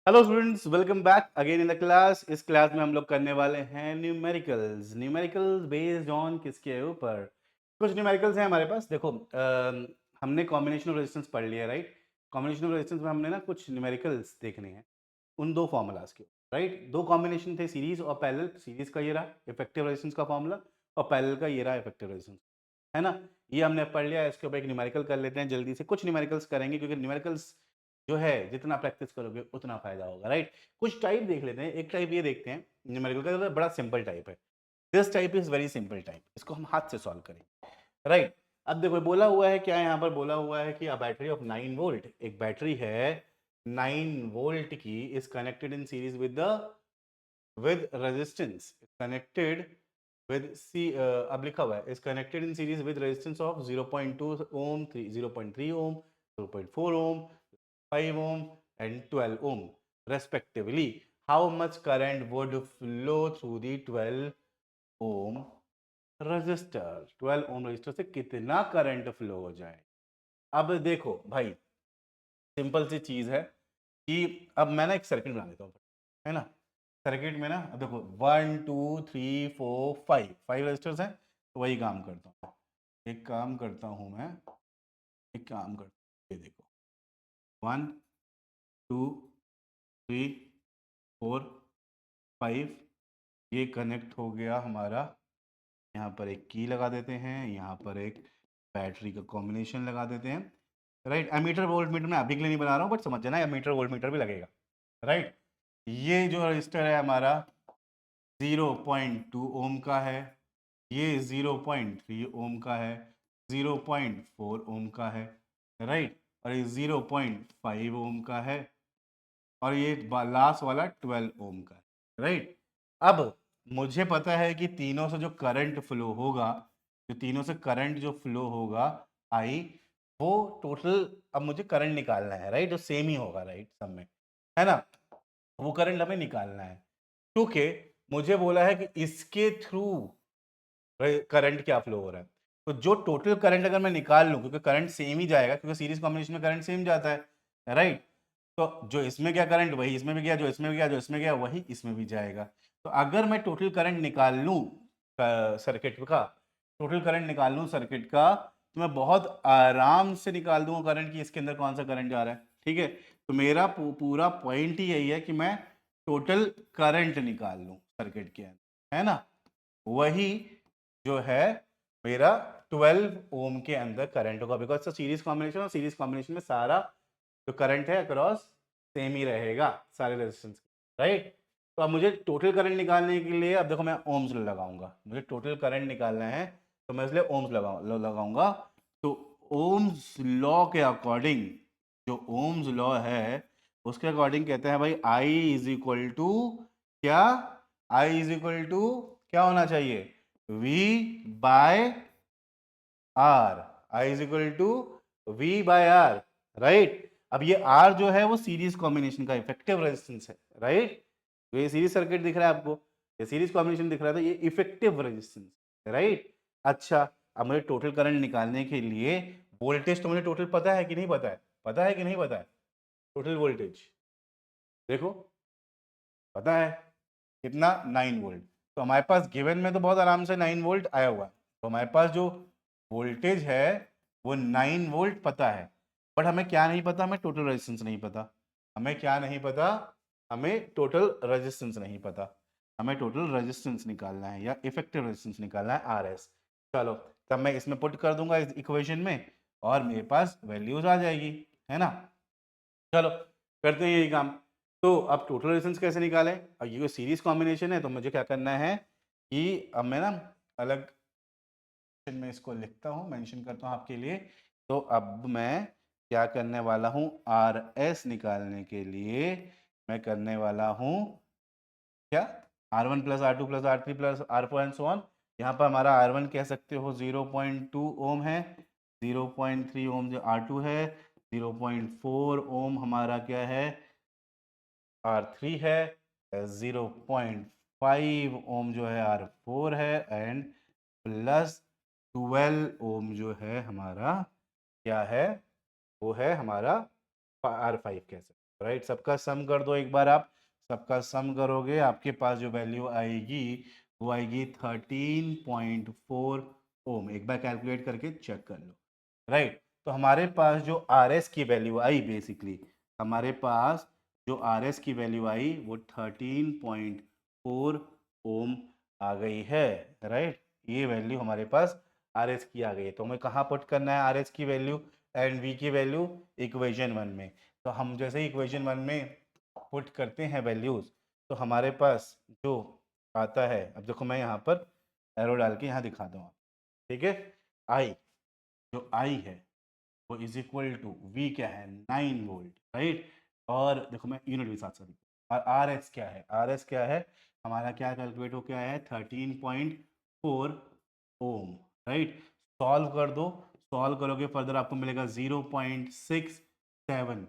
Hello students, welcome back again in the class. इस class में हम लोग करने वाले हैं न्यूमेरिकल्स बेस्ड ऑन किसके ऊपर। कुछ न्यूमेरिकल्स हैं हमारे पास। देखो, हमने कॉम्बिनेशन ऑफ रेजिस्टेंस पढ़ लिया, राइट। कॉम्बिनेशन ऑफ रेजिस्टेंस में हमने ना कुछ न्यूमेरिकल्स देखने हैं उन दो फार्मूलाज के, राइट। दो कॉम्बिनेशन थे, सीरीज और पैरेलल। सीरीज का ये रहा इफेक्टिव रेजिस्टेंस का फार्मूला और पैरेलल का ये रहा इफेक्टिव रेजिस्टेंस, है ना। ये हमने पढ़ लिया। इसके ऊपर एक न्यूमेरिकल कर लेते हैं जल्दी से। कुछ न्यूमेरिकल्स करेंगे क्योंकि न्यूमेरिकल्स जो है जितना प्रैक्टिस करोगे उतना फायदा होगा, राइट। कुछ टाइप देख लेते हैं। एक टाइप ये देखते हैं न्यूमेरिकल का, तो बड़ा सिंपल टाइप है। This type is very simple type, इसको हम हाथ से सॉल्व करेंगे, राइट। अब देखो बोला हुआ है क्या, यहाँ पर बोला हुआ है कि अ बैटरी ऑफ 9 वोल्ट, एक बैटरी है 9 वोल्ट की, is connected in series with resistance connected with C, अब लिखा हुआ है is connected in series with resistance of 0.2 ohm, 0.3 ohm, 0.4 ohm, 5 ohm and 12 ohm respectively. How much current would flow through the 12 ohm resistor? 12 ohm resistor से कितना current flow हो जाए। अब देखो भाई, सिंपल सी चीज है कि अब मैं ना एक सर्किट बना देता हूँ, है ना। सर्किट में ना अब देखो 1 2 3 4 5 रजिस्टर्स हैं, तो वही काम करता हूँ। एक काम करता हूँ मैं, एक काम करता हूँ, ये देखो 1 2 3 4 5, ये कनेक्ट हो गया हमारा। यहाँ पर एक की लगा देते हैं, यहाँ पर एक बैटरी का कॉम्बिनेशन लगा देते हैं, राइट। एमीटर वोल्ट मीटर मैं अभी के लिए नहीं बना रहा हूँ, बट समझ जाना एमीटर वोल्ट मीटर भी लगेगा, राइट। ये जो रजिस्टर है हमारा 0.2 ओम का है, ये 0.3 ओम का है, 0.4 ओम का है, राइट। और ये 0.5 ओम का है, और ये लास्ट वाला 12 ओम का है, राइट। अब मुझे पता है कि तीनों से जो करंट फ्लो होगा, जो तीनों से करंट जो फ्लो होगा आई, वो टोटल, अब मुझे करंट निकालना है, राइट। जो सेम ही होगा, राइट, सब में, है ना। वो करंट हमें निकालना है क्योंकि मुझे बोला है कि इसके थ्रू करंट क्या फ्लो हो रहा है। तो जो टोटल करंट अगर मैं निकाल लूं, क्योंकि करंट सेम ही जाएगा, क्योंकि सीरीज कॉम्बिनेशन में करंट सेम जाता है, राइट। तो जो इसमें गया करंट वही इसमें भी गया, जो इसमें भी गया जो इसमें गया वही इसमें भी जाएगा। तो अगर मैं टोटल करंट निकाल लूं सर्किट का, टोटल करंट निकाल लूं सर्किट का, तो मैं बहुत आराम से निकाल दूंगा करंट की इसके अंदर कौन सा करंट जा रहा है, ठीक है। तो मेरा पूरा पॉइंट ही यही है कि मैं टोटल करंट निकाल लूं सर्किट के अंदर, है ना। वही जो है मेरा 12 ओम के अंदर करंट होगा, बिकॉज सीरीज कॉम्बिनेशन, और सीरीज कॉम्बिनेशन में सारा जो करंट है अक्रॉस सेम ही रहेगा सारे रेजिस्टेंस, राइट। तो अब मुझे टोटल करंट निकालने के लिए, अब देखो मैं ओम्स लगाऊंगा, मुझे टोटल करंट निकालना है, तो मैं इसलिए ओम्स लगाऊंगा। तो ओम्स लॉ के अकॉर्डिंग, जो ओम्स लॉ है उसके अकॉर्डिंग कहते हैं भाई आई इज इक्वल टू क्या, आई इज इक्वल टू क्या होना चाहिए, V by R. I is equal to V by R, right. अब ये R जो है वो सीरीज कॉम्बिनेशन का इफेक्टिव रेजिस्टेंस है, राइट। तो ये सीरीज सर्किट दिख रहा है आपको, ये सीरीज कॉम्बिनेशन दिख रहा है, तो ये इफेक्टिव रेजिस्टेंस, राइट। अच्छा, अब मुझे टोटल करंट निकालने के लिए वोल्टेज तो मुझे टोटल पता है कि नहीं पता है, पता है कि नहीं पता है टोटल वोल्टेज, देखो पता है कितना, 9 वोल्ट। तो हमारे पास गिवन में तो बहुत आराम से 9 वोल्ट आया हुआ है, तो हमारे पास जो वोल्टेज है वो 9 वोल्ट पता है। बट हमें क्या नहीं पता, हमें टोटल रेजिस्टेंस नहीं पता। हमें क्या नहीं पता, हमें टोटल रेजिस्टेंस नहीं पता। हमें टोटल रेजिस्टेंस निकालना है या इफेक्टिव रेजिस्टेंस निकालना है, RS। चलो, तब मैं इसमें पुट कर दूंगा इस इक्वेशन में, और मेरे पास वैल्यूज आ जाएगी, है ना। चलो करते हैं यही काम। तो अब टोटल रेजिस्टेंस कैसे निकालें। अब ये सीरीज कॉम्बिनेशन है, तो मुझे क्या करना है कि अब मैं ना अलग में इसको लिखता हूँ, मेंशन करता हूँ आपके लिए। तो अब मैं क्या करने वाला हूँ, RS निकालने के लिए मैं करने वाला हूँ क्या, R1 plus R2 plus R3 plus R4 and so on. यहाँ पर हमारा R1 कह सकते हो 0.2 ओम है, 0.3 ओम जो R2 है, 0.4 ओम हमारा क्या है, R3 है, 0.5 ओम जो है R4 है, एंड प्लस 12 ओम जो है हमारा क्या है, वो है हमारा R5 कह सकते राइट। सबका सम कर दो एक बार, आप सबका सम करोगे आपके पास जो वैल्यू आएगी वो आएगी 13.4 ओम। एक बार कैलकुलेट करके चेक कर लो, राइट। तो हमारे पास जो आर एस की वैल्यू आई, बेसिकली हमारे पास जो आर एस की वैल्यू आई वो 13.4 ओम आ गई है, राइट। ये वैल्यू हमारे पास आर एस की आ गई है। तो हमें कहाँ पुट करना है आर एस की वैल्यू एंड वी की वैल्यू? इक्वेशन 1 में। तो हम जैसे ही इक्वेशन 1 में पुट करते हैं वैल्यूज, तो हमारे पास जो आता है, अब देखो मैं यहाँ पर एरो डाल के यहाँ दिखा दूँ, ठीक है। आई, जो आई है वो इज इक्वल टू वी क्या है 9 वोल्ट, राइट। और देखो मैं यूनिट भी साथ साथ लिखूं। और आर एस क्या है? आर एस क्या है हमारा? क्या कैलकुलेट हो क्या है? 13.4 ओम, राइट। सॉल्व कर दो, सॉल्व करोगे फर्दर आपको मिलेगा 0.67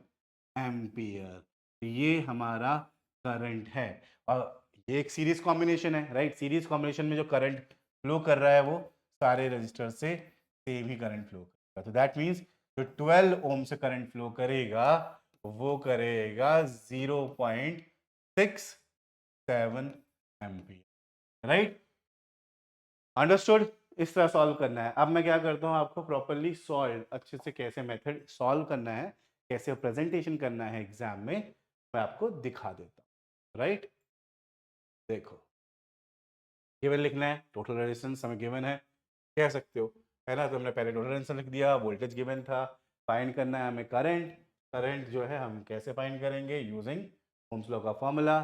एम्पियर। ये हमारा करंट है। और ये एक सीरीज कॉम्बिनेशन है, राइट। सीरीज कॉम्बिनेशन में जो करंट फ्लो कर रहा है वो सारे रजिस्टर से सेम ही करंट फ्लो करेगा। तो दैट मीन्स जो 12 ओम से करंट फ्लो करेगा वो करेगा 0.67 एम्पियर, राइट। अंडरस्टूड? इस तरह सॉल्व करना है। अब मैं क्या करता हूँ, आपको प्रॉपरली सॉल्व अच्छे से कैसे मेथड सॉल्व करना है, कैसे प्रेजेंटेशन करना है एग्जाम में, मैं आपको दिखा देता हूँ, राइट। देखो, गिवन लिखना है, टोटल रेजिस्टेंस हमें गिवन है, कह सकते हो, है ना। तो हमने पहले टोटल रेजिस्टेंस लिख दिया, वोल्टेज गिवन था, फाइंड करना है हमें करंट। करंट जो है हम कैसे फाइंड करेंगे? यूजिंग ओम्स लॉ का formula,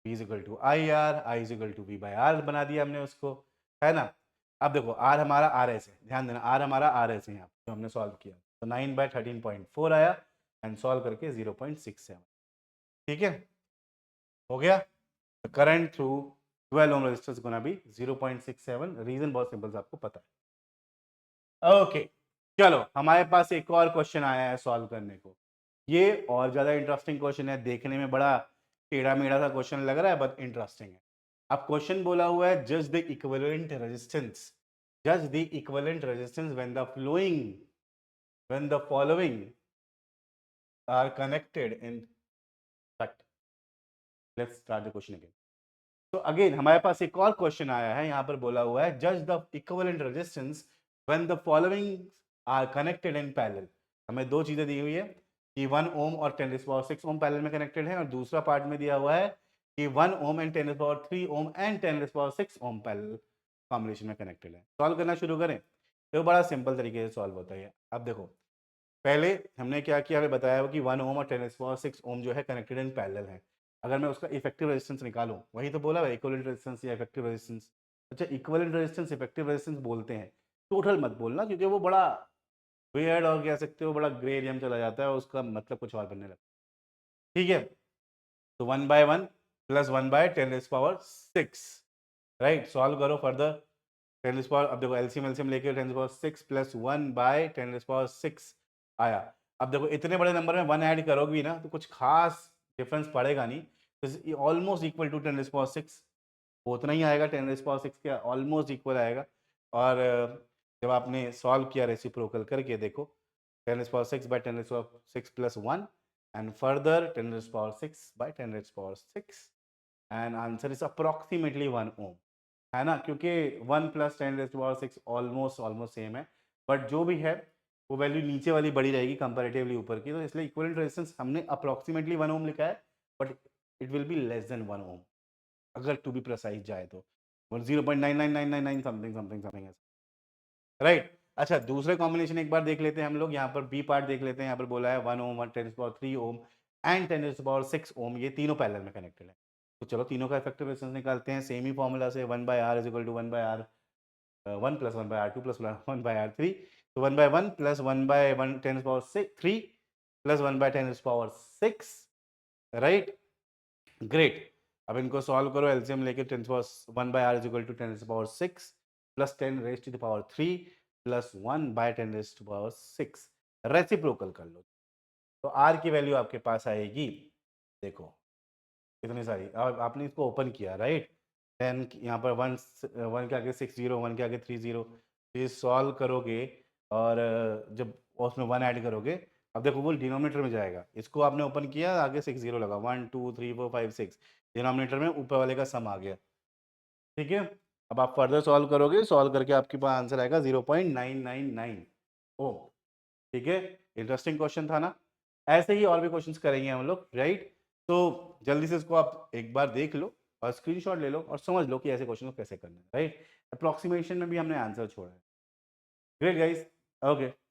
V is equal to I R, I is equal to V by R बना दिया हमने उसको, है ना। अब देखो आर हमारा आर एस है, ध्यान देना आर हमारा आर एस है यहाँ जो हमने सॉल्व किया। तो 9/13.4 आया एंड सॉल्व करके 0.67, ठीक है, हो गया। Current through 12 ohm resistance gonna be 0.67। Reason बहुत सिंपल, आपको पता है। ओके, चलो हमारे पास एक और क्वेश्चन आया है सॉल्व करने को। ये और ज्यादा इंटरेस्टिंग क्वेश्चन है, देखने में बड़ा टेढ़ा मेढ़ा सा क्वेश्चन लग रहा है बट इंटरेस्टिंग है। अब क्वेश्चन बोला हुआ है just the equivalent resistance, just the equivalent resistance when the following are connected in fact. Let's start the question again. तो अगेन हमारे पास एक और क्वेश्चन आया है, यहां पर बोला हुआ है जज the equivalent resistance when the following are connected in parallel. हमें दो चीजें दी हुई है कि 1 ओम और 10⁻6 ओम पैरेलल में कनेक्टेड है, और दूसरा पार्ट में दिया हुआ है कि 1 ohm and 10⁻3 ohm and 10⁻6 ohm parallel combination में कनेक्टेड है। सॉल्व करना शुरू करें। तो बड़ा सिंपल तरीके से सॉल्व होता है। अब देखो, पहले हमने क्या किया, हमें बताया कि 1 ओम और 10⁻6 ओम जो है कनेक्टेड इन पैरेलल है। अगर मैं उसका इफेक्टिव रेजिस्टेंस निकालूं, वही तो बोला है इक्विवेलेंट रेजिस्टेंस या इफेक्टिव रेजिस्टेंस। अच्छा, इक्विवेलेंट रेजिस्टेंस इफेक्टिव रेजिस्टेंस बोलते हैं, टोटल मत बोलना क्योंकि वो बड़ा वियर्ड और कह सकते हो बड़ा ग्रे एरिया में चला जाता है, उसका मतलब कुछ और बनने लगता है, ठीक है। तो 1/1 प्लस 1/10⁻6, राइट। सॉल्व करो फर्दर। 10⁻, अब देखो एलसीएम एलसीएम लेके 10⁻6 प्लस 1/10⁻6 आया। अब देखो इतने बड़े नंबर में 1 ऐड करोगी ना तो कुछ खास डिफरेंस पड़ेगा नहीं, तो ऑलमोस्ट इक्वल टू 10⁻6, उतना ही आएगा 10⁻6 के ऑलमोस्ट इक्वल आएगा। और जब आपने सॉल्व किया रेसिप्रोकल करके देखो, 10⁻6/10⁻6 plus 1 and further 10⁻6/10⁻6 and answer is approximately 1 ओम, है ना। क्योंकि 1 प्लस 10⁻6 ऑलमोस्ट ऑलमोस्ट सेम है, बट जो भी है वो वैल्यू नीचे वाली बड़ी रहेगी कंपैरेटिवली ऊपर की, तो इसलिए इक्विवेलेंट रेजिस्टेंस हमने अप्रोक्सीमेटली 1 ओम लिखा है, but it will be less than 1 ओम अगर टू बी प्रिसाइज जाए तो, 0.99999 समथिंग समथिंग समथिंग, राइट। अच्छा, दूसरे कॉम्बिनेशन एक बार देख लेते हैं हम लोग, यहाँ पर बी पार्ट देख लेते हैं। यहाँ पर बोला है 1 ओम 10⁻3 ओम एंड 10⁻6 ओम, ये तीनों पैरेलल में कनेक्टेड है। तो चलो तीनों का इफेक्टिव रेजिस्टेंस निकालते हैं सेम ही फॉर्मूला से, 1/R is equal to 1/R 1 plus 1/R 2 plus 1/R 3। तो 1/1 प्लस 1/1 10⁻3 प्लस 1/10⁻6, राइट, ग्रेट। अब इनको सॉल्व करो, एलसीएम लेके 1/R is equal to 10⁻6 plus 10 raise to the power 3 plus 1/10⁻6, reciprocal कर लो। तो आर की वैल्यू आपके पास आएगी, देखो इतनी सारी। अब आपने इसको ओपन किया, राइट। 10 यहाँ पर 1 1 के आगे 60, 1 के आगे 30, ये सॉल्व करोगे और जब उसमें 1 ऐड करोगे अब देखो वो डिनोमिनेटर में जाएगा, इसको आपने ओपन किया, आगे 6 जीरो लगा, 1 2 3 4 5 6, डिनोमिनेटर में ऊपर वाले का सम आ गया। ठीक है, अब आप फर्दर सॉल्व करोगे, सॉल्व करके आपके पास आंसर आएगा 0.999 ओम। ठीक है, इंटरेस्टिंग क्वेश्चन था ना। ऐसे ही और भी क्वेश्चंस करेंगे हम लोग, राइट। तो जल्दी से इसको आप एक बार देख लो और स्क्रीनशॉट ले लो और समझ लो कि ऐसे क्वेश्चन को कैसे करना है, राइट। अप्रोक्सीमेशन में भी हमने आंसर छोड़ा है। Great guys, okay.